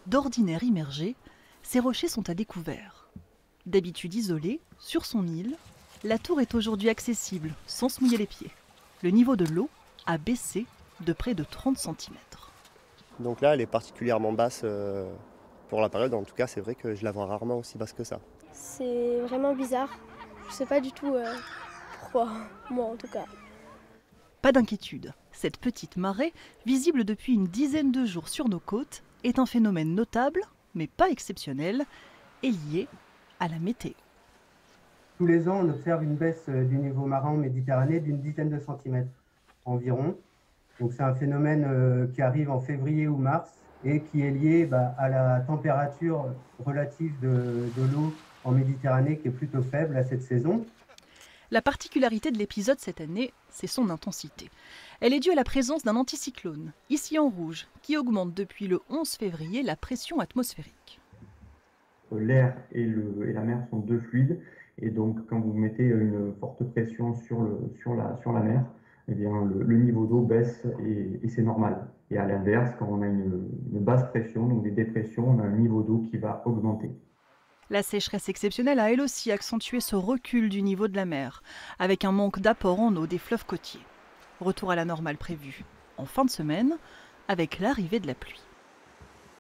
D'ordinaire immergés, ces rochers sont à découvert. D'habitude isolée, sur son île, la tour est aujourd'hui accessible sans se mouiller les pieds. Le niveau de l'eau a baissé de près de 30 cm. Donc là, elle est particulièrement basse pour la période. En tout cas, c'est vrai que je la vois rarement aussi basse que ça. C'est vraiment bizarre. Je sais pas du tout pourquoi, moi en tout cas. Pas d'inquiétude, cette petite marée, visible depuis une dizaine de jours sur nos côtes, est un phénomène notable, mais pas exceptionnel, et lié à la météo. Tous les ans, on observe une baisse du niveau marin en Méditerranée d'une dizaine de centimètres environ. Donc c'est un phénomène qui arrive en février ou mars et qui est lié à la température relative de l'eau en Méditerranée qui est plutôt faible à cette saison. La particularité de l'épisode cette année, c'est son intensité. Elle est due à la présence d'un anticyclone, ici en rouge, qui augmente depuis le 11 février la pression atmosphérique. L'air et la mer sont deux fluides, et donc quand vous mettez une forte pression sur la mer, eh bien, le niveau d'eau baisse et c'est normal. Et à l'inverse, quand on a une basse pression, donc des dépressions, on a un niveau d'eau qui va augmenter. La sécheresse exceptionnelle a elle aussi accentué ce recul du niveau de la mer, avec un manque d'apport en eau des fleuves côtiers. Retour à la normale prévu en fin de semaine, avec l'arrivée de la pluie.